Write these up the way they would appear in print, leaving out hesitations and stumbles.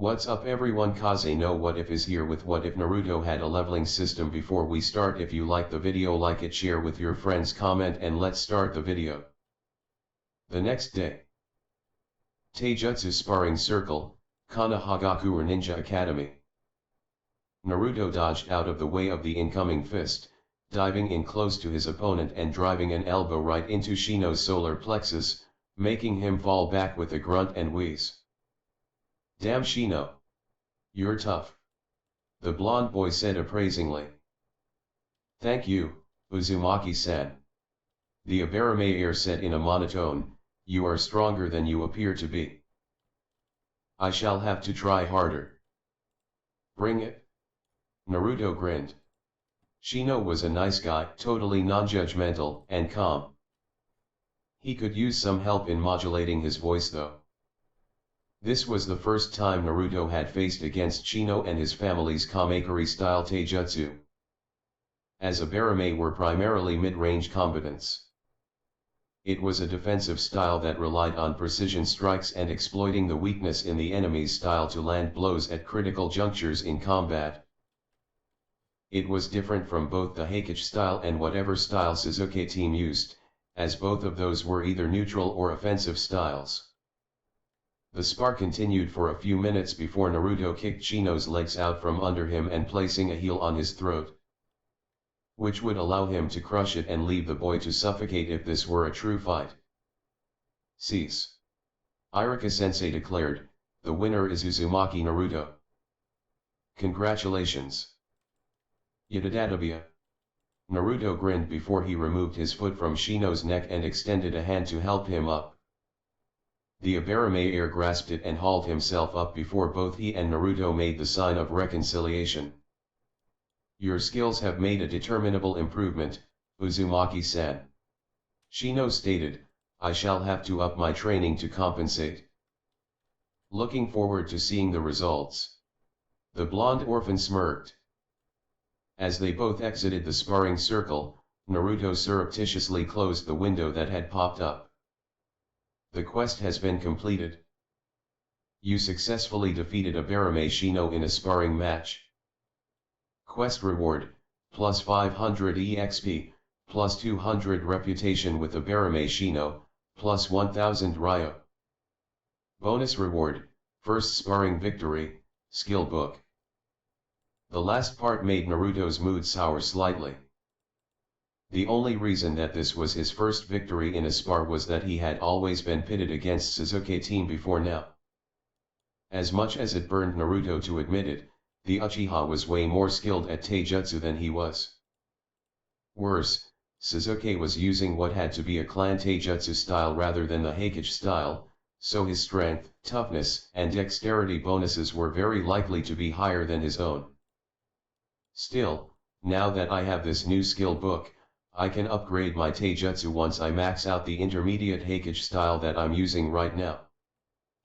What's up everyone, Kaze no What If is here with What If Naruto had a leveling system. Before we start, if you like the video, like it, share with your friends, comment, and let's start the video. The next day. Taijutsu Sparring Circle, Konohagakure Ninja Academy. Naruto dodged out of the way of the incoming fist, diving in close to his opponent and driving an elbow right into Shino's solar plexus, making him fall back with a grunt and wheeze. "Damn Shino. You're tough," the blonde boy said appraisingly. "Thank you, Uzumaki-san," the Abarame heir said in a monotone. "You are stronger than you appear to be." "I shall have to try harder." "Bring it." Naruto grinned. Shino was a nice guy, totally non-judgmental and calm. He could use some help in modulating his voice though. This was the first time Naruto had faced against Shino and his family's Kamakuri-style taijutsu, as Abarame were primarily mid-range combatants. It was a defensive style that relied on precision strikes and exploiting the weakness in the enemy's style to land blows at critical junctures in combat. It was different from both the Heikichi style and whatever style Sasuke team used, as both of those were either neutral or offensive styles. The spar continued for a few minutes before Naruto kicked Shino's legs out from under him and placing a heel on his throat, which would allow him to crush it and leave the boy to suffocate if this were a true fight. "Cease," Iruka-sensei declared. "The winner is Uzumaki Naruto." "Congratulations." "Yadadadabia." Naruto grinned before he removed his foot from Shino's neck and extended a hand to help him up. The Abarame heir grasped it and hauled himself up before both he and Naruto made the sign of reconciliation. "Your skills have made a determinable improvement, Uzumaki-san," Shino stated. "I shall have to up my training to compensate." "Looking forward to seeing the results." The blonde orphan smirked. As they both exited the sparring circle, Naruto surreptitiously closed the window that had popped up. "The quest has been completed. You successfully defeated Abarame Shino in a sparring match. Quest reward, plus 500 EXP, plus 200 reputation with Abarame Shino, plus 1000 Ryo. Bonus reward, first sparring victory, skill book." The last part made Naruto's mood sour slightly. The only reason that this was his first victory in a spar was that he had always been pitted against Sasuke team before now. As much as it burned Naruto to admit it, the Uchiha was way more skilled at taijutsu than he was. Worse, Sasuke was using what had to be a clan taijutsu style rather than the Heikichi style, so his strength, toughness, and dexterity bonuses were very likely to be higher than his own. Still, now that I have this new skill book, I can upgrade my taijutsu once I max out the intermediate Heikichi style that I'm using right now,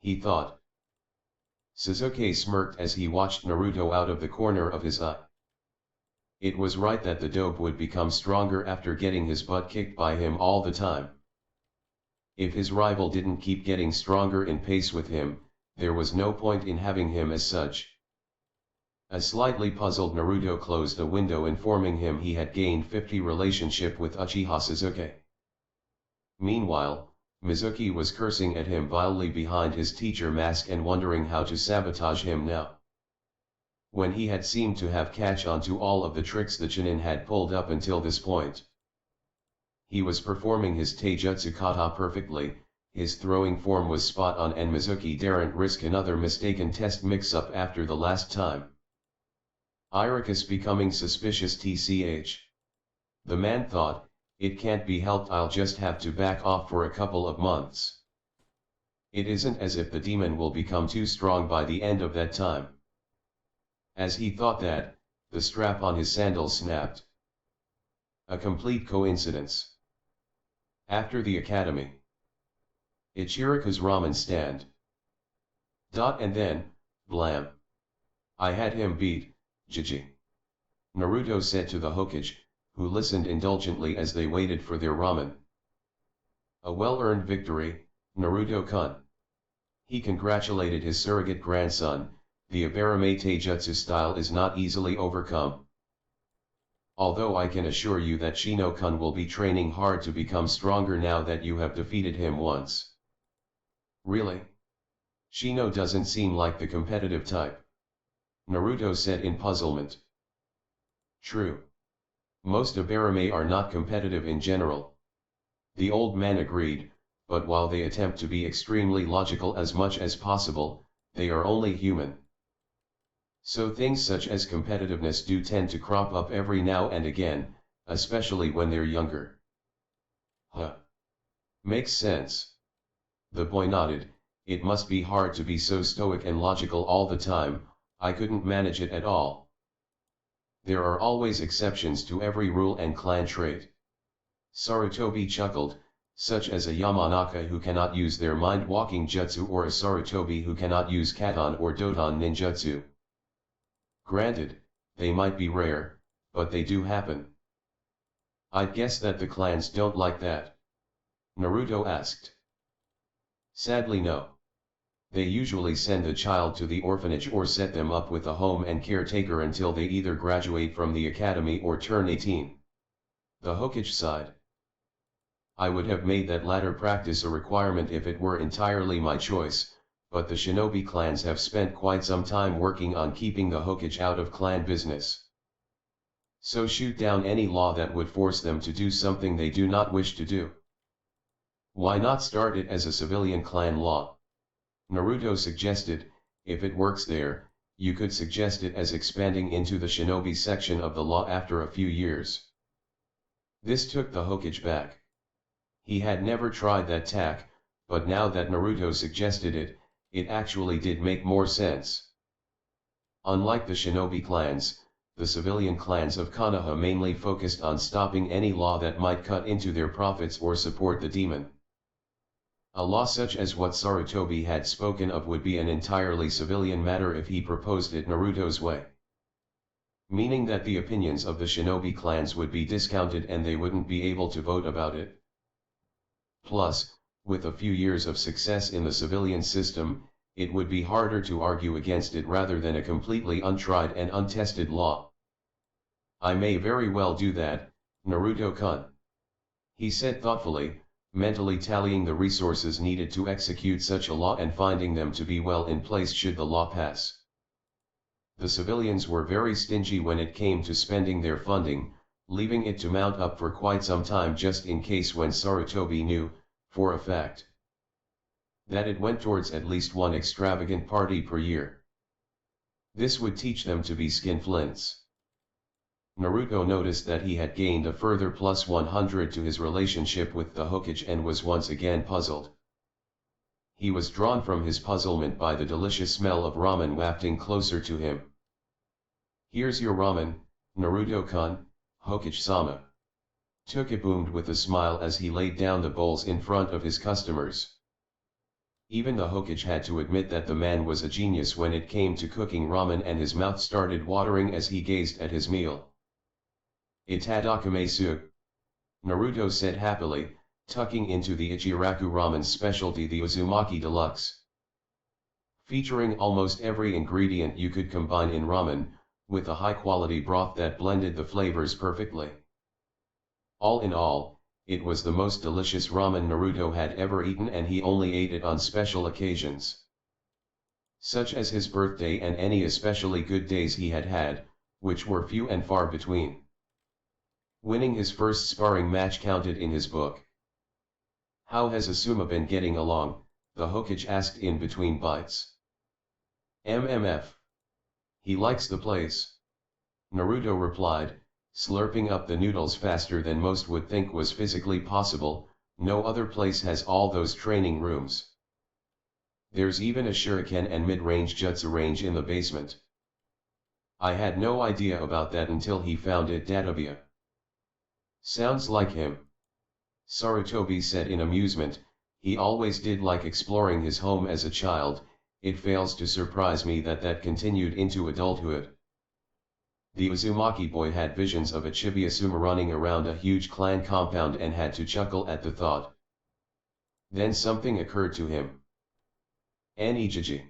he thought. Sasuke smirked as he watched Naruto out of the corner of his eye. It was right that the dope would become stronger after getting his butt kicked by him all the time. If his rival didn't keep getting stronger in pace with him, there was no point in having him as such. A slightly puzzled Naruto closed the window, informing him he had gained 50 relationship with Uchiha Sasuke. Meanwhile, Mizuki was cursing at him vilely behind his teacher mask and wondering how to sabotage him now. When he had seemed to have catch on to all of the tricks the Chunin had pulled up until this point. He was performing his taijutsu kata perfectly, his throwing form was spot on, and Mizuki daren't risk another mistaken test mix-up after the last time. Iruka's becoming suspicious tch. The man thought, it can't be helped, I'll just have to back off for a couple of months. It isn't as if the demon will become too strong by the end of that time. As he thought that, the strap on his sandals snapped. A complete coincidence. After the academy. Ichirika's ramen stand. And then, blam. I had him beat. Jiji. Naruto said to the Hokage, who listened indulgently as they waited for their ramen. A well-earned victory, Naruto-kun. He congratulated his surrogate grandson, the Abarame Taijutsu style is not easily overcome. Although I can assure you that Shino-kun will be training hard to become stronger now that you have defeated him once. Really? Shino doesn't seem like the competitive type. Naruto said in puzzlement. True. Most Abarame are not competitive in general. The old man agreed, but while they attempt to be extremely logical as much as possible, they are only human. So things such as competitiveness do tend to crop up every now and again, especially when they're younger. Huh. Makes sense. The boy nodded. It must be hard to be so stoic and logical all the time. I couldn't manage it at all. There are always exceptions to every rule and clan trait. Sarutobi chuckled, such as a Yamanaka who cannot use their mind-walking jutsu or a Sarutobi who cannot use Katon or Doton ninjutsu. Granted, they might be rare, but they do happen. I'd guess that the clans don't like that. Naruto asked. Sadly no. They usually send a child to the orphanage or set them up with a home and caretaker until they either graduate from the academy or turn 18. The Hokage sighed. I would have made that latter practice a requirement if it were entirely my choice, but the shinobi clans have spent quite some time working on keeping the Hokage out of clan business. So shoot down any law that would force them to do something they do not wish to do. Why not start it as a civilian clan law? Naruto suggested. If it works there, you could suggest it as expanding into the shinobi section of the law after a few years. This took the Hokage back. He had never tried that tack, but now that Naruto suggested it, it actually did make more sense. Unlike the shinobi clans, the civilian clans of Konoha mainly focused on stopping any law that might cut into their profits or support the demon. A law such as what Sarutobi had spoken of would be an entirely civilian matter if he proposed it Naruto's way. Meaning that the opinions of the shinobi clans would be discounted and they wouldn't be able to vote about it. Plus, with a few years of success in the civilian system, it would be harder to argue against it rather than a completely untried and untested law. I may very well do that, Naruto-kun. He said thoughtfully, mentally tallying the resources needed to execute such a law and finding them to be well in place should the law pass. The civilians were very stingy when it came to spending their funding, leaving it to mount up for quite some time just in case when Sarutobi knew, for a fact, that it went towards at least one extravagant party per year. This would teach them to be skinflints. Naruto noticed that he had gained a further plus 100 to his relationship with the Hokage and was once again puzzled. He was drawn from his puzzlement by the delicious smell of ramen wafting closer to him. Here's your ramen, Naruto-kun, Hokage-sama. Toki boomed with a smile as he laid down the bowls in front of his customers. Even the Hokage had to admit that the man was a genius when it came to cooking ramen and his mouth started watering as he gazed at his meal. Itadakimasu, Naruto said happily, tucking into the Ichiraku ramen specialty the Uzumaki Deluxe. Featuring almost every ingredient you could combine in ramen, with a high-quality broth that blended the flavors perfectly. All in all, it was the most delicious ramen Naruto had ever eaten and he only ate it on special occasions. Such as his birthday and any especially good days he had had, which were few and far between. Winning his first sparring match counted in his book. How has Asuma been getting along? The Hokage asked in between bites. MMF. He likes the place. Naruto replied, slurping up the noodles faster than most would think was physically possible. No other place has all those training rooms. There's even a shuriken and mid-range jutsu range in the basement. I had no idea about that until he found it databia. Sounds like him. Sarutobi said in amusement, he always did like exploring his home as a child. It fails to surprise me that that continued into adulthood. The Uzumaki boy had visions of a chibi Asuma running around a huge clan compound and had to chuckle at the thought. Then something occurred to him. An Ijiji.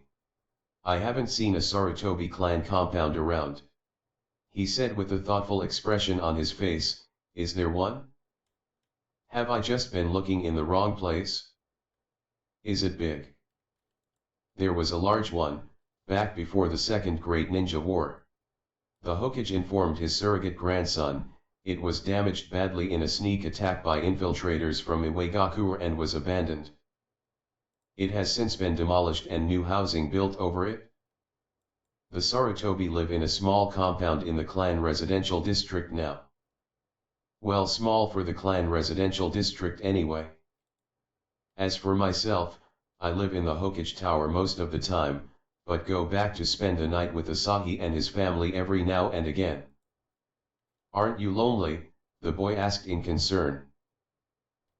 I haven't seen a Sarutobi clan compound around. He said with a thoughtful expression on his face, is there one? Have I just been looking in the wrong place? Is it big? There was a large one, back before the Second Great Ninja War. The Hokage informed his surrogate grandson, it was damaged badly in a sneak attack by infiltrators from Iwagakure and was abandoned. It has since been demolished and new housing built over it. The Sarutobi live in a small compound in the clan residential district now. Well, small for the clan residential district anyway. As for myself, I live in the Hokage Tower most of the time, but go back to spend a night with Asahi and his family every now and again. Aren't you lonely? The boy asked in concern.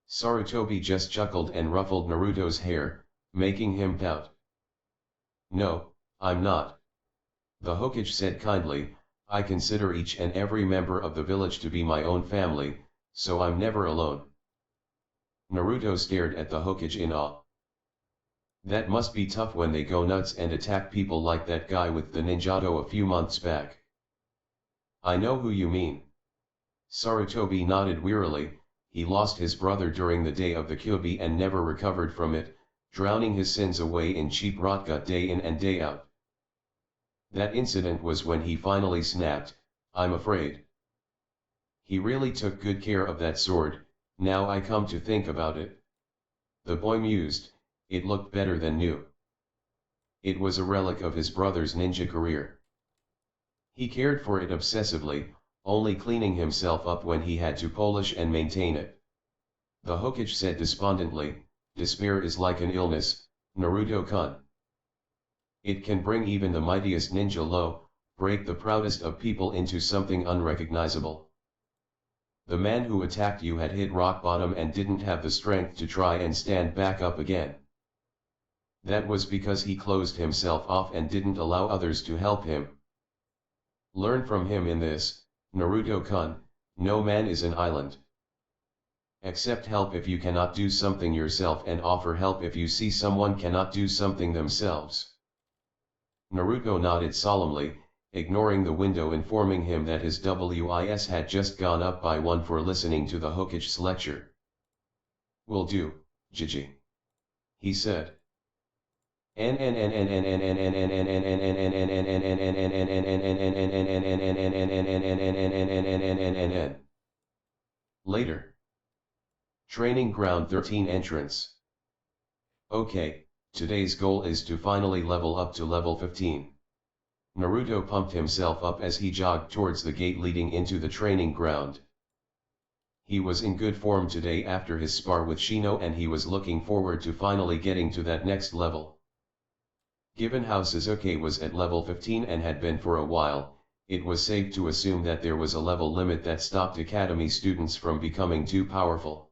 Sarutobi just chuckled and ruffled Naruto's hair, making him pout. No, I'm not. The Hokage said kindly, I consider each and every member of the village to be my own family, so I'm never alone. Naruto stared at the Hokage in awe. That must be tough when they go nuts and attack people like that guy with the ninjato a few months back. I know who you mean. Sarutobi nodded wearily. He lost his brother during the day of the Kyuubi and never recovered from it, drowning his sins away in cheap rotgut day in and day out. That incident was when he finally snapped, I'm afraid. He really took good care of that sword, now I come to think about it. The boy mused, it looked better than new. It was a relic of his brother's ninja career. He cared for it obsessively, only cleaning himself up when he had to polish and maintain it. The Hokage said despondently, despair is like an illness, Naruto-kun. It can bring even the mightiest ninja low, break the proudest of people into something unrecognizable. The man who attacked you had hit rock bottom and didn't have the strength to try and stand back up again. That was because he closed himself off and didn't allow others to help him. Learn from him in this, Naruto-kun, no man is an island. Accept help if you cannot do something yourself and offer help if you see someone cannot do something themselves. Naruto nodded solemnly, ignoring the window informing him that his WIS had just gone up by 1 for listening to the Hokage's lecture. Will do, Gigi. He said. Later. Training Ground 13 entrance. Okay, today's goal is to finally level up to level 15. Naruto pumped himself up as he jogged towards the gate leading into the training ground. He was in good form today after his spar with Shino and he was looking forward to finally getting to that next level. Given how Sasuke was at level 15 and had been for a while, it was safe to assume that there was a level limit that stopped academy students from becoming too powerful.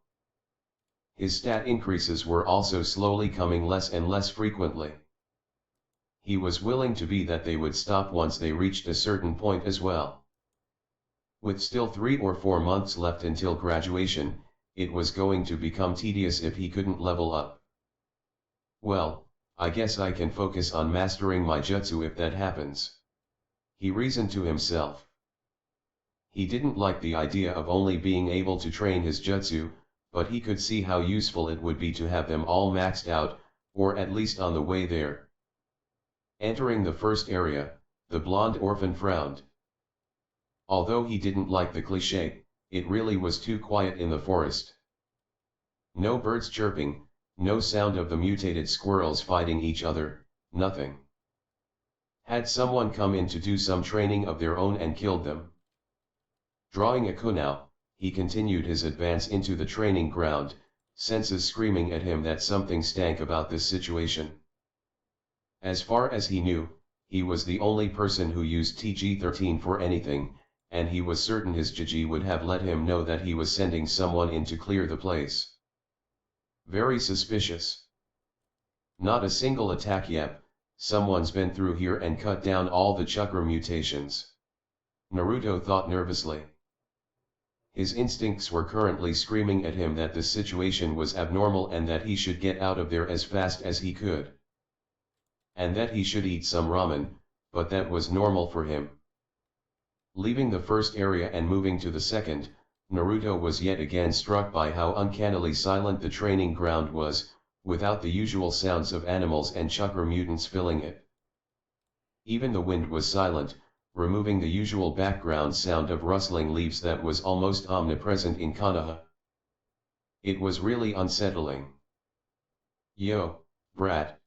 His stat increases were also slowly coming less and less frequently. He was willing to be that they would stop once they reached a certain point as well. With still 3 or 4 months left until graduation, it was going to become tedious if he couldn't level up. Well, I guess I can focus on mastering my jutsu if that happens. He reasoned to himself. He didn't like the idea of only being able to train his jutsu, but he could see how useful it would be to have them all maxed out, or at least on the way there. Entering the first area, the blonde orphan frowned. Although he didn't like the cliché, it really was too quiet in the forest. No birds chirping, no sound of the mutated squirrels fighting each other, nothing. Had someone come in to do some training of their own and killed them? Drawing a kunao, he continued his advance into the training ground, senses screaming at him that something stank about this situation. As far as he knew, he was the only person who used TG-13 for anything, and he was certain his Jiji would have let him know that he was sending someone in to clear the place. Very suspicious. Not a single attack yet, someone's been through here and cut down all the chakra mutations. Naruto thought nervously. His instincts were currently screaming at him that the situation was abnormal and that he should get out of there as fast as he could. and that he should eat some ramen, but that was normal for him. Leaving the first area and moving to the second, Naruto was yet again struck by how uncannily silent the training ground was, without the usual sounds of animals and chakra mutants filling it. Even the wind was silent, removing the usual background sound of rustling leaves that was almost omnipresent in Konoha. It was really unsettling. "Yo, brat."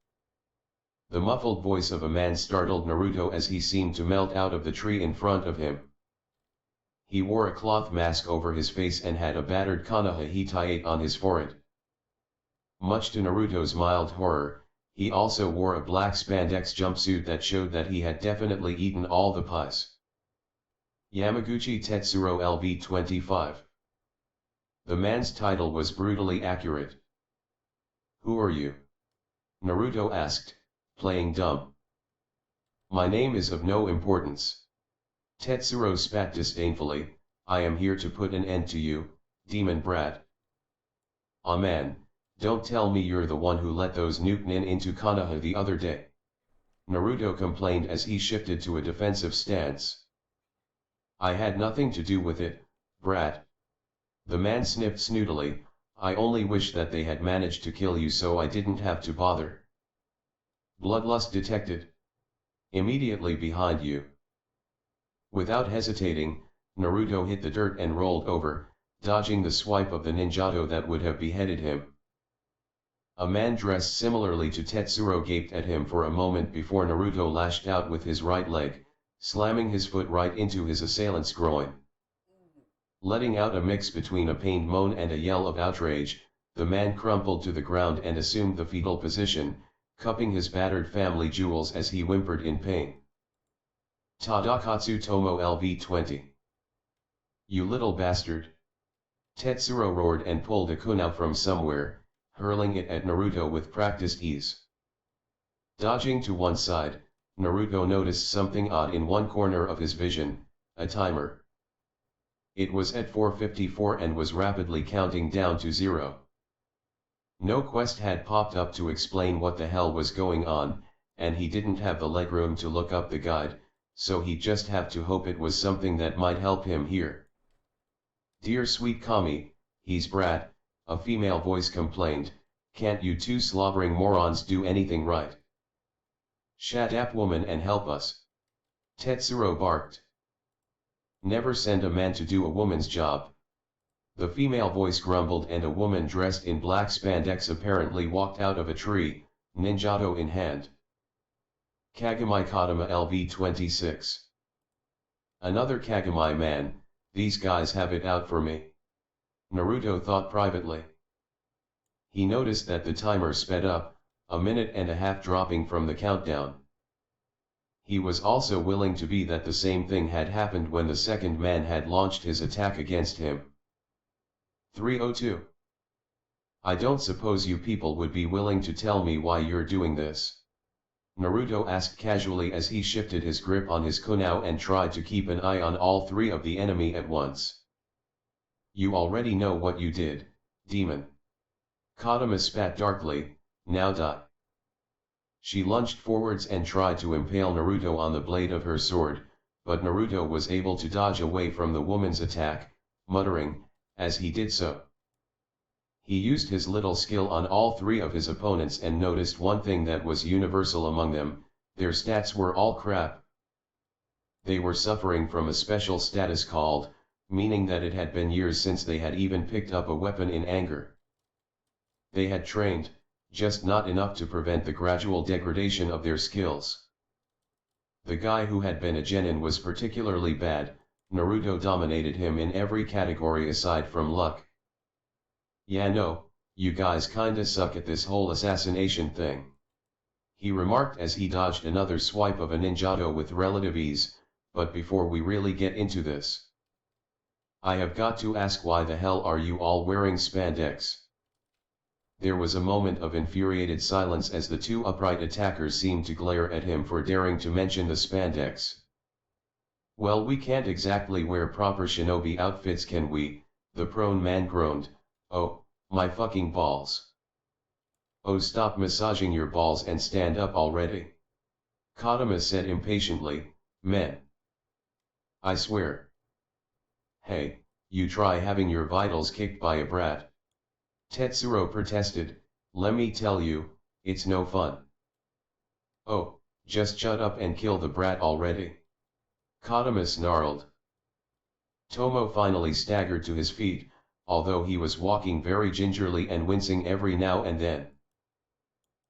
The muffled voice of a man startled Naruto as he seemed to melt out of the tree in front of him. He wore a cloth mask over his face and had a battered Konoha hitite on his forehead. Much to Naruto's mild horror, he also wore a black spandex jumpsuit that showed that he had definitely eaten all the pies. Yamaguchi Tetsuro LV-25. The man's title was brutally accurate. "Who are you?" Naruto asked, playing dumb. "My name is of no importance." Tetsuro spat disdainfully, "I am here to put an end to you, demon brat." "Aw man, don't tell me you're the one who let those Nukenin into Konoha the other day," Naruto complained as he shifted to a defensive stance. "I had nothing to do with it, brat." The man sniffed snootily, "I only wish that they had managed to kill you so I didn't have to bother." "Bloodlust detected. Immediately behind you." Without hesitating, Naruto hit the dirt and rolled over, dodging the swipe of the ninjato that would have beheaded him. A man dressed similarly to Tetsuro gaped at him for a moment before Naruto lashed out with his right leg, slamming his foot right into his assailant's groin. Letting out a mix between a pained moan and a yell of outrage, the man crumpled to the ground and assumed the fetal position, cupping his battered family jewels as he whimpered in pain. Tadakatsu Tomo LV-20. "You little bastard!" Tetsuro roared and pulled a kunai from somewhere, hurling it at Naruto with practiced ease. Dodging to one side, Naruto noticed something odd in one corner of his vision, a timer. It was at 4:54 and was rapidly counting down to 0. No quest had popped up to explain what the hell was going on, and he didn't have the legroom to look up the guide, so he just had to hope it was something that might help him here. "Dear sweet Kami, he's brat," a female voice complained, "can't you two slobbering morons do anything right? Shut up woman and help us." Tetsuro barked. "Never send a man to do a woman's job." The female voice grumbled and a woman dressed in black spandex apparently walked out of a tree, ninjato in hand. Kagami Kodama LV-26. "Another Kagami man, these guys have it out for me," Naruto thought privately. He noticed that the timer sped up, a minute and a half dropping from the countdown. He was also willing to be that the same thing had happened when the second man had launched his attack against him. 302. "I don't suppose you people would be willing to tell me why you're doing this?" Naruto asked casually as he shifted his grip on his kunai and tried to keep an eye on all three of the enemy at once. "You already know what you did, demon." Kodama spat darkly, "Now die." She lunged forwards and tried to impale Naruto on the blade of her sword, but Naruto was able to dodge away from the woman's attack, muttering, as he did so. He used his little skill on all three of his opponents and noticed one thing that was universal among them: their stats were all crap. They were suffering from a special status called, meaning that it had been years since they had even picked up a weapon in anger. They had trained, just not enough to prevent the gradual degradation of their skills. The guy who had been a genin was particularly bad. Naruto dominated him in every category aside from luck. "Yeah no, you guys kinda suck at this whole assassination thing," he remarked as he dodged another swipe of a ninjato with relative ease, "but before we really get into this, I have got to ask, why the hell are you all wearing spandex?" There was a moment of infuriated silence as the two upright attackers seemed to glare at him for daring to mention the spandex. "Well, we can't exactly wear proper shinobi outfits, can we?" the prone man groaned. "Oh, my fucking balls. Oh, stop massaging your balls and stand up already." Kadama said impatiently, men. I swear. Hey, you try having your vitals kicked by a brat. Tetsuro protested, let me tell you, it's no fun. Oh, just shut up and kill the brat already. Kadama snarled. Tomo finally staggered to his feet, although he was walking very gingerly and wincing every now and then.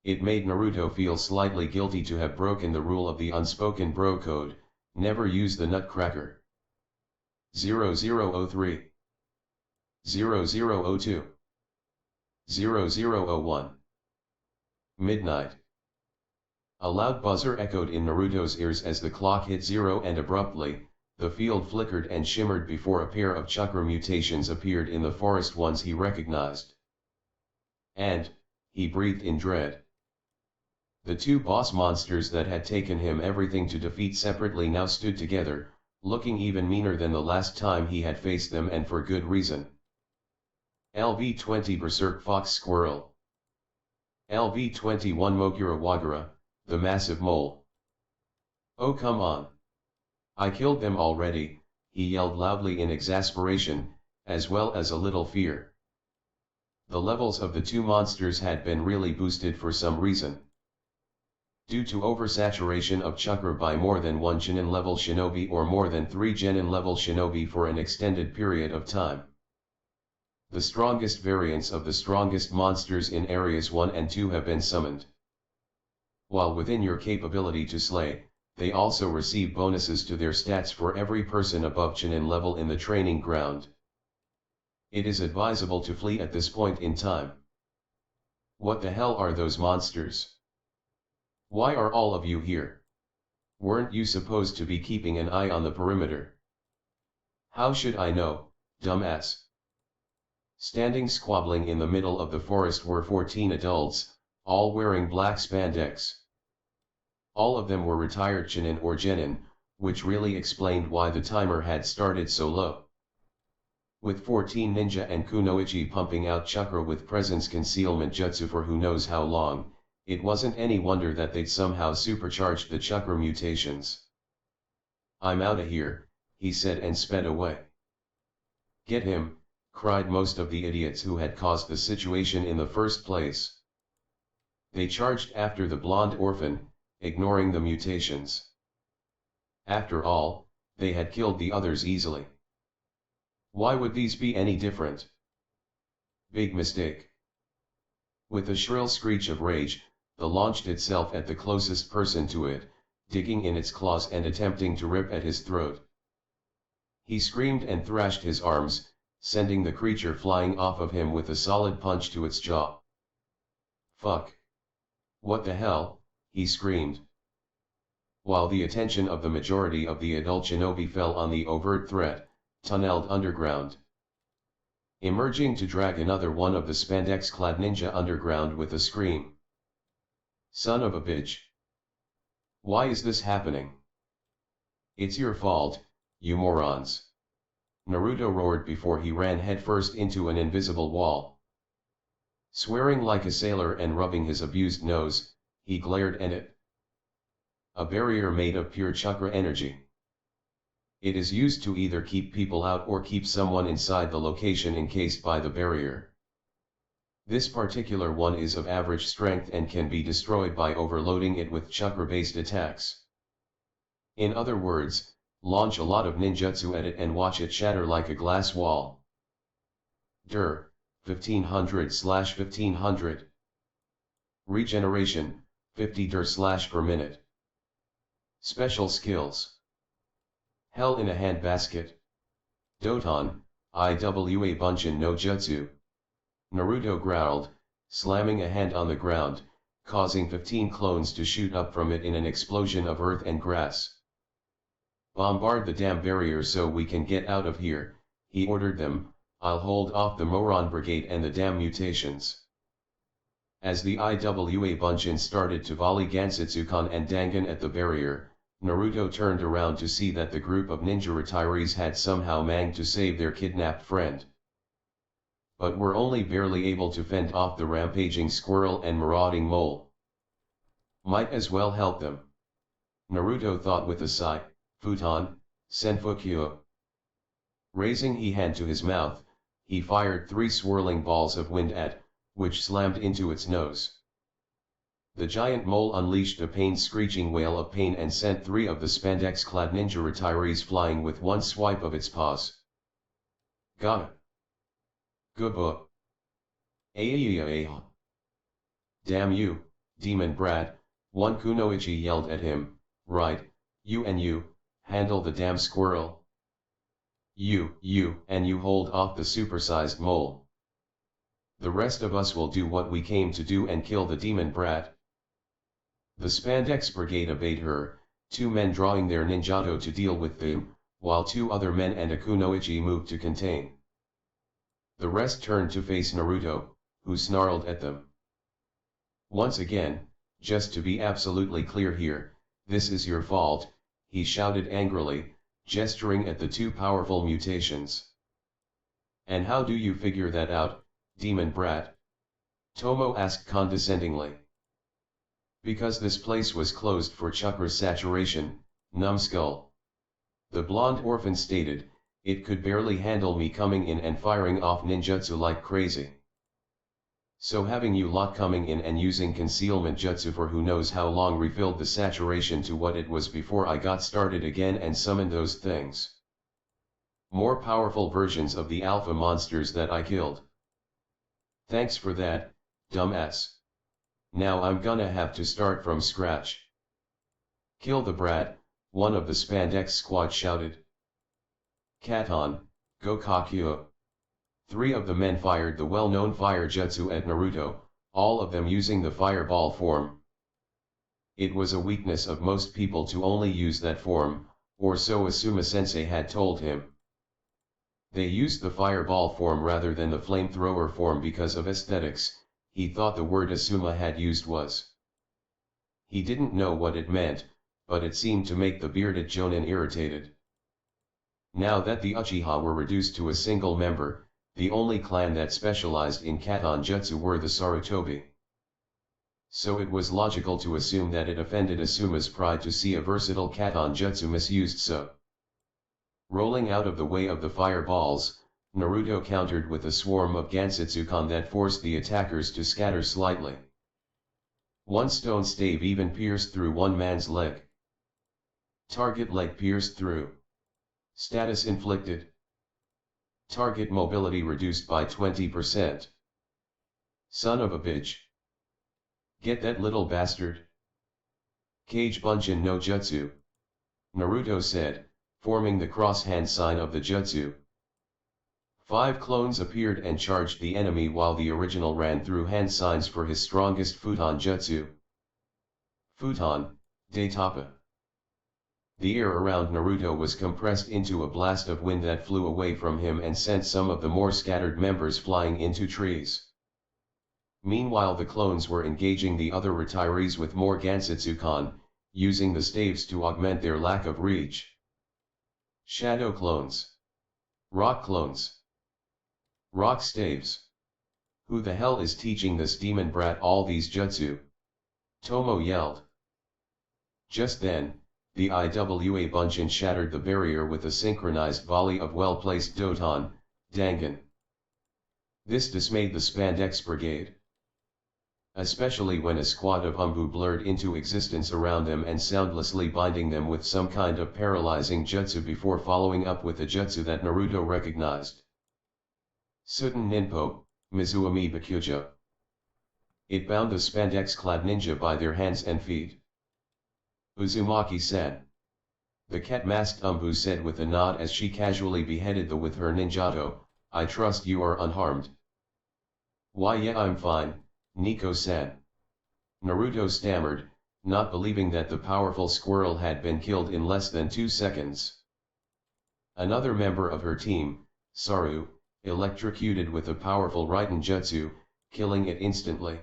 It made Naruto feel slightly guilty to have broken the rule of the unspoken bro code, never use the nutcracker. 0003 0002 0001 Midnight. A loud buzzer echoed in Naruto's ears as the clock hit 0 and abruptly, the field flickered and shimmered before a pair of chakra mutations appeared in the forest, ones he recognized. And, he breathed in dread. The two boss monsters that had taken him everything to defeat separately now stood together, looking even meaner than the last time he had faced them, and for good reason. LV-20 Berserk Fox Squirrel. LV-21 Mogura Wagura, the massive mole. Oh come on. I killed them already, he yelled loudly in exasperation, as well as a little fear. The levels of the two monsters had been really boosted for some reason. Due to oversaturation of chakra by more than one Chunin level shinobi or more than 3 genin level shinobi for an extended period of time. The strongest variants of the strongest monsters in areas 1 and 2 have been summoned. While within your capability to slay, they also receive bonuses to their stats for every person above Chunin level in the training ground. It is advisable to flee at this point in time. What the hell are those monsters? Why are all of you here? Weren't you supposed to be keeping an eye on the perimeter? How should I know, dumbass? Standing squabbling in the middle of the forest were 14 adults, all wearing black spandex. All of them were retired Chunin or genin, which really explained why the timer had started so low. With 14 ninja and kunoichi pumping out chakra with presence concealment jutsu for who knows how long, it wasn't any wonder that they'd somehow supercharged the chakra mutations. I'm outta here, he said and sped away. Get him, cried most of the idiots who had caused the situation in the first place. They charged after the blonde orphan, ignoring the mutations. After all, they had killed the others easily. Why would these be any different? Big mistake. With a shrill screech of rage, the launched itself at the closest person to it, digging in its claws and attempting to rip at his throat. He screamed and thrashed his arms, sending the creature flying off of him with a solid punch to its jaw. Fuck. What the hell, he screamed. While the attention of the majority of the adult shinobi fell on the overt threat, tunneled underground. Emerging to drag another one of the spandex-clad ninja underground with a scream. Son of a bitch. Why is this happening? It's your fault, you morons. Naruto roared before he ran headfirst into an invisible wall. Swearing like a sailor and rubbing his abused nose, he glared at it. A barrier made of pure chakra energy. It is used to either keep people out or keep someone inside the location encased by the barrier. This particular one is of average strength and can be destroyed by overloading it with chakra-based attacks. In other words, launch a lot of ninjutsu at it and watch it shatter like a glass wall. Dir, 1500/1500. Regeneration, 50 dir/per minute. Special skills. Hell in a handbasket. Doton, Iwa Bunshin no Jutsu. Naruto growled, slamming a hand on the ground, causing 15 clones to shoot up from it in an explosion of earth and grass. Bombard the damn barrier so we can get out of here, he ordered them. I'll hold off the Moron Brigade and the damn mutations. As the Iwa Bunshin started to volley Gansutsukan and Dangan at the barrier, Naruto turned around to see that the group of ninja retirees had somehow managed to save their kidnapped friend. But were only barely able to fend off the rampaging squirrel and marauding mole. Might as well help them. Naruto thought with a sigh, futon, senfukyo. Raising he hand to his mouth, he fired 3 swirling balls of wind at, which slammed into its nose. The giant mole unleashed a pain-screeching wail of pain and sent 3 of the spandex-clad ninja retirees flying with one swipe of its paws. Ga! Guba! Ayayayayah! Damn you, demon brat, one Kunoichi yelled at him, right, you and you, handle the damn squirrel. You and you hold off the supersized mole. The rest of us will do what we came to do and kill the demon brat. The spandex brigade obeyed her, 2 men drawing their ninjato to deal with them, while 2 other men and a kunoichi moved to contain. The rest turned to face Naruto, who snarled at them. Once again, just to be absolutely clear here, this is your fault, he shouted angrily, gesturing at the 2 powerful mutations. And how do you figure that out, demon brat? Tomo asked condescendingly. Because this place was closed for chakra saturation, numbskull. The blonde orphan stated, it could barely handle me coming in and firing off ninjutsu like crazy. So having you lot coming in and using concealment jutsu for who knows how long refilled the saturation to what it was before I got started again and summoned those things. More powerful versions of the alpha monsters that I killed. Thanks for that, dumbass. Now I'm gonna have to start from scratch. Kill the brat, one of the spandex squad shouted. Katon, go Kakyo. 3 of the men fired the well-known fire jutsu at Naruto, all of them using the fireball form. It was a weakness of most people to only use that form, or so Asuma-sensei had told him. They used the fireball form rather than the flamethrower form because of aesthetics, he thought the word Asuma had used was. He didn't know what it meant, but it seemed to make the bearded jonin irritated. Now that the Uchiha were reduced to a single member, the only clan that specialized in Katon Jutsu were the Sarutobi. So it was logical to assume that it offended Asuma's pride to see a versatile Katon Jutsu misused so. Rolling out of the way of the fireballs, Naruto countered with a swarm of Gansitsukan that forced the attackers to scatter slightly. One stone stave even pierced through one man's leg. Target leg pierced through. Status inflicted. Target mobility reduced by 20%. Son of a bitch. Get that little bastard. Kage Bunjin no Jutsu. Naruto said, forming the cross-hand sign of the jutsu. 5 clones appeared and charged the enemy while the original ran through hand signs for his strongest futon jutsu. Futon, Daitapa. The air around Naruto was compressed into a blast of wind that flew away from him and sent some of the more scattered members flying into trees. Meanwhile the clones were engaging the other retirees with more Gansitsukan, using the staves to augment their lack of reach. Shadow clones. Rock clones. Rock staves. Who the hell is teaching this demon brat all these jutsu? Tomo yelled. Just then, the Iwa Bunjin shattered the barrier with a synchronized volley of well-placed Doton, Dangan. This dismayed the Spandex Brigade. Especially when a squad of Umbu blurred into existence around them and soundlessly binding them with some kind of paralyzing jutsu before following up with a jutsu that Naruto recognized. Suten Ninpo, Mizuami Bakuja. It bound the spandex-clad ninja by their hands and feet. Uzumaki-san. The cat-masked Umbu said with a nod as she casually beheaded the with her ninjato, I trust you are unharmed. Why yeah I'm fine, Nico-san. Naruto stammered, not believing that the powerful squirrel had been killed in less than 2 seconds. Another member of her team, Saru, electrocuted with a powerful Raiten Jutsu, killing it instantly.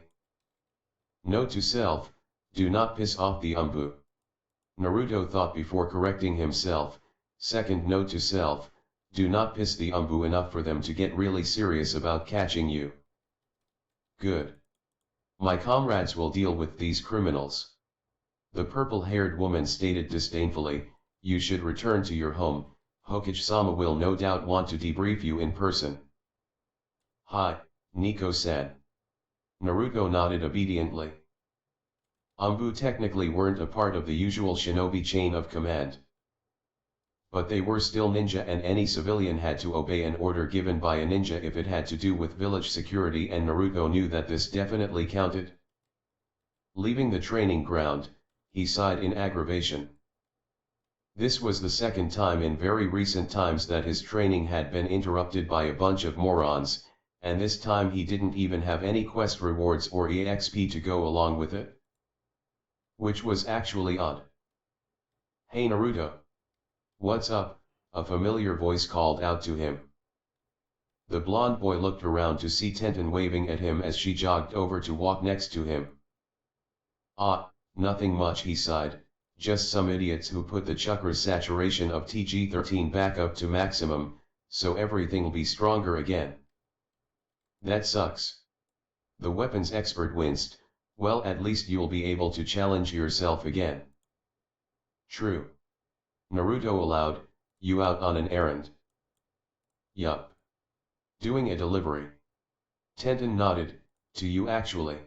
Note to self, do not piss off the Umbu. Naruto thought before correcting himself. Second note to self, do not piss the Umbu enough for them to get really serious about catching you. Good. My comrades will deal with these criminals. The purple-haired woman stated disdainfully, "You should return to your home, Hokage-sama will no doubt want to debrief you in person." "Hi, Nico-san." Naruto nodded obediently. Anbu technically weren't a part of the usual shinobi chain of command. But they were still ninja, and any civilian had to obey an order given by a ninja if it had to do with village security, and Naruto knew that this definitely counted. Leaving the training ground, he sighed in aggravation. This was the second time in very recent times that his training had been interrupted by a bunch of morons, and this time he didn't even have any quest rewards or EXP to go along with it. Which was actually odd. "Hey Naruto. What's up?" a familiar voice called out to him. The blonde boy looked around to see Tenten waving at him as she jogged over to walk next to him. "Ah, nothing much," he sighed, "just some idiots who put the chakra's saturation of TG13 back up to maximum, so everything'll be stronger again." "That sucks." The weapons expert winced. "Well, at least you'll be able to challenge yourself again." "True." Naruto allowed, "You out on an errand?" "Yup. Doing a delivery." Tenten nodded, "To you actually."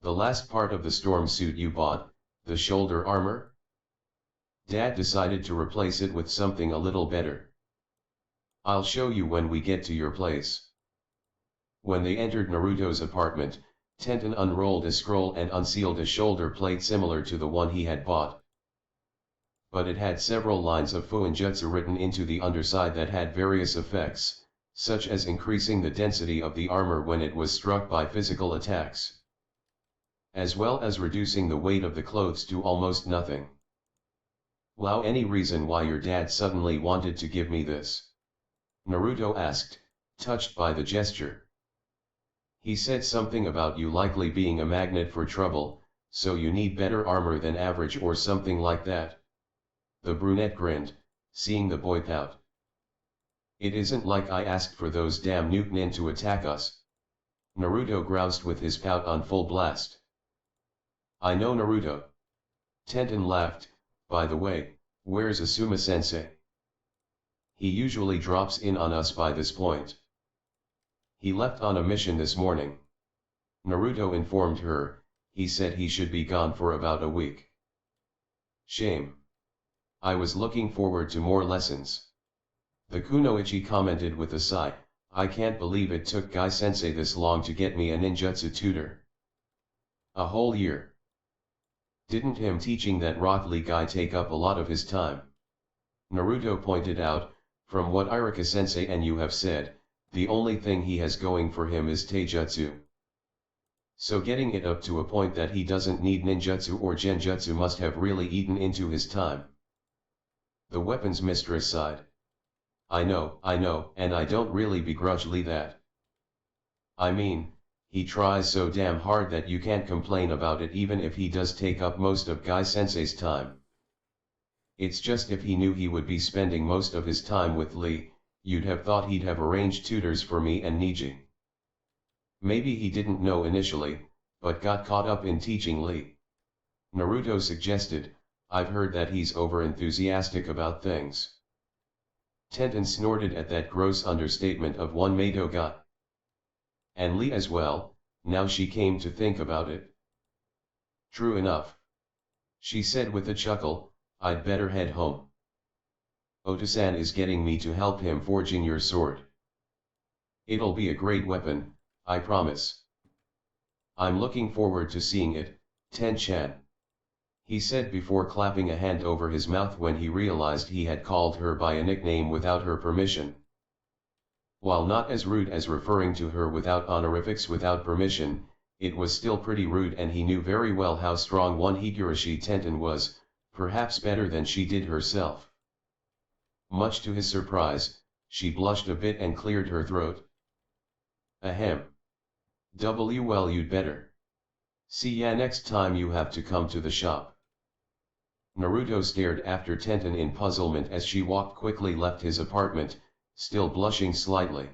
"The last part of the storm suit you bought, the shoulder armor?" "Dad decided to replace it with something a little better. I'll show you when we get to your place." When they entered Naruto's apartment, Tenten unrolled a scroll and unsealed a shoulder plate similar to the one he had bought. But it had several lines of fuinjutsu written into the underside that had various effects, such as increasing the density of the armor when it was struck by physical attacks, as well as reducing the weight of the clothes to almost nothing. "Wow, any reason why your dad suddenly wanted to give me this?" Naruto asked, touched by the gesture. "He said something about you likely being a magnet for trouble, so you need better armor than average or something like that." The brunette grinned, seeing the boy pout. "It isn't like I asked for those damn Nukenin to attack us." Naruto groused with his pout on full blast. "I know, Naruto." Tenten laughed. "By the way, where's Asuma-sensei? He usually drops in on us by this point." "He left on a mission this morning." Naruto informed her. "He said he should be gone for about a week." "Shame. I was looking forward to more lessons." The kunoichi commented with a sigh, "I can't believe it took Guy-sensei this long to get me a ninjutsu tutor. A whole year. Didn't him teaching that Rock Lee guy take up a lot of his time?" Naruto pointed out, "From what Iruka-sensei and you have said, the only thing he has going for him is taijutsu. So getting it up to a point that he doesn't need ninjutsu or genjutsu must have really eaten into his time." The weapons mistress sighed. I know, and I don't really begrudge Lee that. I mean, he tries so damn hard that you can't complain about it even if he does take up most of Guy-sensei's time. It's just if he knew he would be spending most of his time with Lee, you'd have thought he'd have arranged tutors for me and Niji. Maybe he didn't know initially, but got caught up in teaching Lee." Naruto suggested, "I've heard that he's over-enthusiastic about things." Tenten snorted at that gross understatement of one Mato guy. "And Lee as well, now she came to think about it." "True enough," she said with a chuckle, "I'd better head home. Otosan is getting me to help him forging your sword. It'll be a great weapon, I promise." "I'm looking forward to seeing it, Ten-chan," he said before clapping a hand over his mouth when he realized he had called her by a nickname without her permission. While not as rude as referring to her without honorifics without permission, it was still pretty rude, and he knew very well how strong one Higurashi Tenten was, perhaps better than she did herself. Much to his surprise, she blushed a bit and cleared her throat. "Ahem. Well, you'd better. See ya next time you have to come to the shop." Naruto stared after Tenten in puzzlement as she walked quickly left his apartment, still blushing slightly.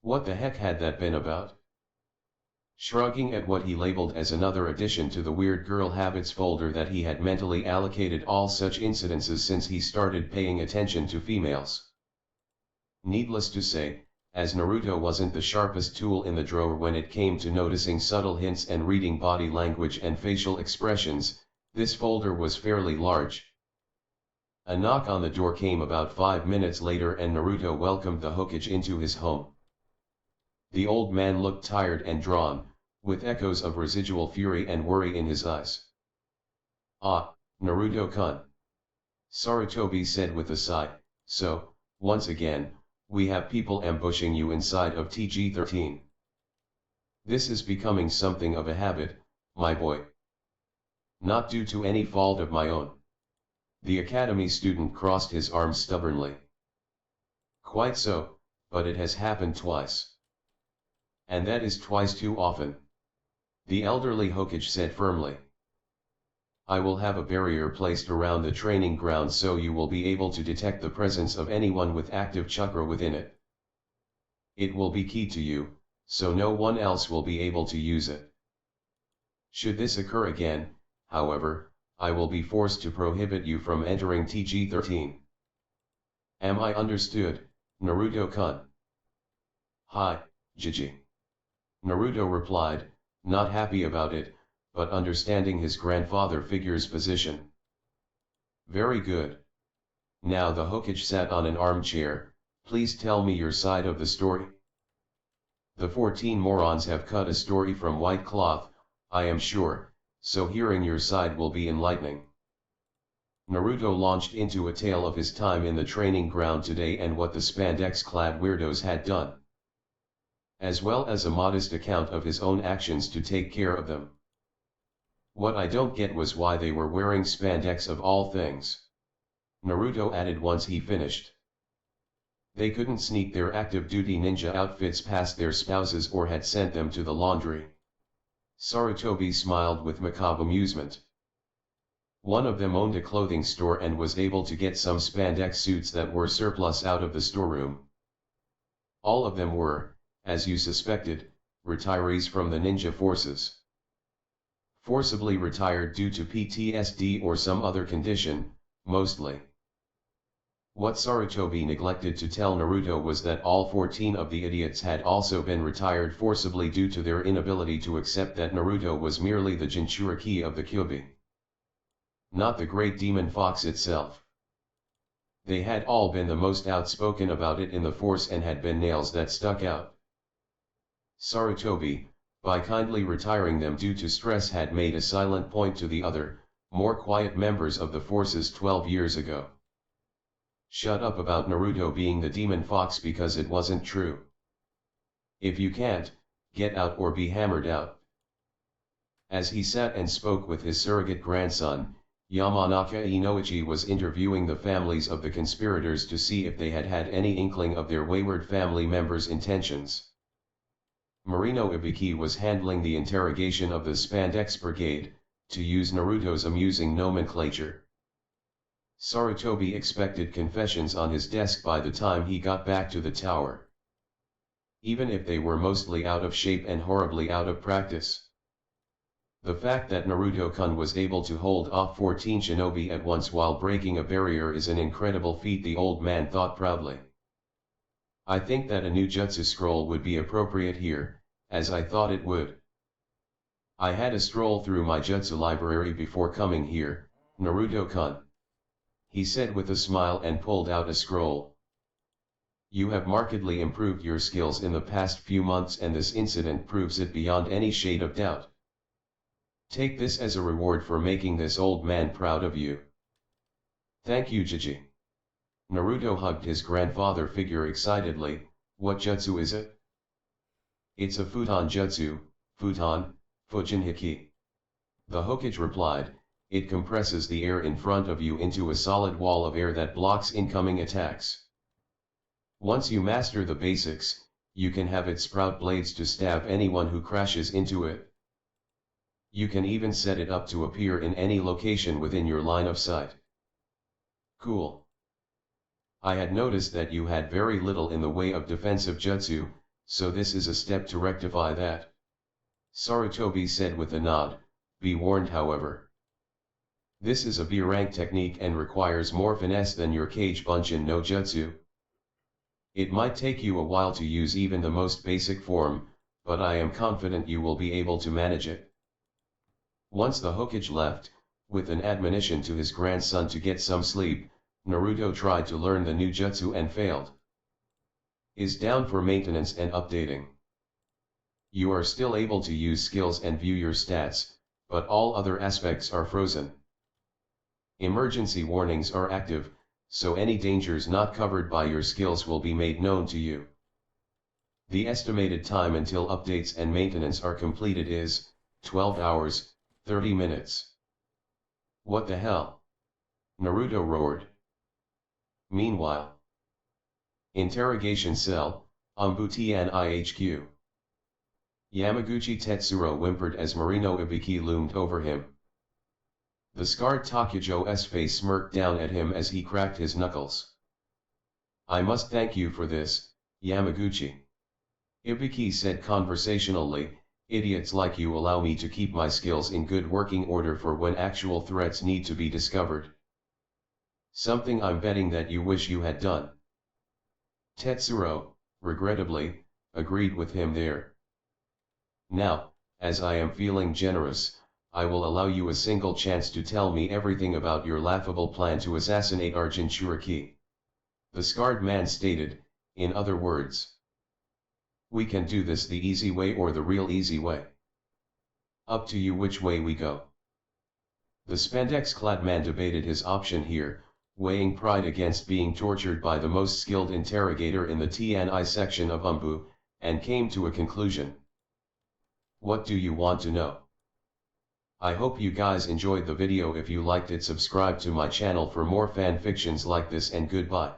What the heck had that been about? Shrugging at what he labeled as another addition to the weird girl habits folder that he had mentally allocated all such incidences since he started paying attention to females. Needless to say, as Naruto wasn't the sharpest tool in the drawer when it came to noticing subtle hints and reading body language and facial expressions, this folder was fairly large. A knock on the door came about 5 minutes later and Naruto welcomed the Hokage into his home. The old man looked tired and drawn, with echoes of residual fury and worry in his eyes. "Ah, Naruto-kun," Sarutobi said with a sigh, "so, once again, we have people ambushing you inside of TG-13. This is becoming something of a habit, my boy. Not due to any fault of my own." The academy student crossed his arms stubbornly. "Quite so, but it has happened twice. And that is twice too often," the elderly Hokage said firmly. "I will have a barrier placed around the training ground so you will be able to detect the presence of anyone with active chakra within it. It will be key to you, so no one else will be able to use it. Should this occur again, however, I will be forced to prohibit you from entering TG-13. Am I understood, Naruto-kun?" "Hi, Jiji," Naruto replied, not happy about it, but understanding his grandfather figure's position. "Very good. Now the Hokage sat on an armchair, please tell me your side of the story." "The 14 morons have cut a story from white cloth, I am sure, so hearing your side will be enlightening." Naruto launched into a tale of his time in the training ground today and what the spandex-clad weirdos had done, as well as a modest account of his own actions to take care of them. "What I don't get was why they were wearing spandex of all things," Naruto added once he finished. "They couldn't sneak their active duty ninja outfits past their spouses or had sent them to the laundry." Sarutobi smiled with macabre amusement. "One of them owned a clothing store and was able to get some spandex suits that were surplus out of the storeroom. All of them were, as you suspected, retirees from the ninja forces. Forcibly retired due to PTSD or some other condition, mostly." What Sarutobi neglected to tell Naruto was that all 14 of the idiots had also been retired forcibly due to their inability to accept that Naruto was merely the Jinchuriki of the Kyuubi, not the great demon fox itself. They had all been the most outspoken about it in the force and had been nails that stuck out. Sarutobi, by kindly retiring them due to stress, had made a silent point to the other, more quiet members of the forces 12 years ago. Shut up about Naruto being the demon fox because it wasn't true. If you can't, get out or be hammered out. As he sat and spoke with his surrogate grandson, Yamanaka Inoichi was interviewing the families of the conspirators to see if they had had any inkling of their wayward family members' intentions. Marino Ibiki was handling the interrogation of the Spandex Brigade, to use Naruto's amusing nomenclature. Sarutobi expected confessions on his desk by the time he got back to the tower, even if they were mostly out of shape and horribly out of practice. The fact that Naruto-kun was able to hold off 14 shinobi at once while breaking a barrier is an incredible feat, the old man thought proudly. "I think that a new jutsu scroll would be appropriate here, as I thought it would. I had a stroll through my jutsu library before coming here, Naruto-kun," he said with a smile and pulled out a scroll. "You have markedly improved your skills in the past few months and this incident proves it beyond any shade of doubt. Take this as a reward for making this old man proud of you." "Thank you, Jiji." Naruto hugged his grandfather figure excitedly. "What jutsu is it?" "It's a futon jutsu, futon, Fujinhiki," the Hokage replied. "It compresses the air in front of you into a solid wall of air that blocks incoming attacks. Once you master the basics, you can have it sprout blades to stab anyone who crashes into it. You can even set it up to appear in any location within your line of sight." "Cool. I had noticed that you had very little in the way of defensive jutsu, so this is a step to rectify that." Sarutobi said with a nod, be warned however. This is a B rank technique and requires more finesse than your Kage Bunshin no Jutsu. It might take you a while to use even the most basic form, but I am confident you will be able to manage it. Once the Hokage left, with an admonition to his grandson to get some sleep, Naruto tried to learn the new jutsu and failed. Is down for maintenance and updating. You are still able to use skills and view your stats, but all other aspects are frozen. Emergency warnings are active, so any dangers not covered by your skills will be made known to you. The estimated time until updates and maintenance are completed is 12 hours, 30 minutes. What the hell? Naruto roared. Meanwhile, interrogation cell, Umbuti IHQ. Yamaguchi Tetsuro whimpered as Marino Ibiki loomed over him. The scarred Takujo's face smirked down at him as he cracked his knuckles. I must thank you for this, Yamaguchi. Ibiki said conversationally, idiots like you allow me to keep my skills in good working order for when actual threats need to be discovered. Something I'm betting that you wish you had done. Tetsuro, regrettably, agreed with him there. Now, as I am feeling generous, I will allow you a single chance to tell me everything about your laughable plan to assassinate Arjun Churiki. The scarred man stated, in other words. We can do this the easy way or the real easy way. Up to you which way we go. The spandex-clad man debated his option here, weighing pride against being tortured by the most skilled interrogator in the TNI section of Umbu, and came to a conclusion. What do you want to know? I hope you guys enjoyed the video. If you liked it, subscribe to my channel for more fan fictions like this, and goodbye.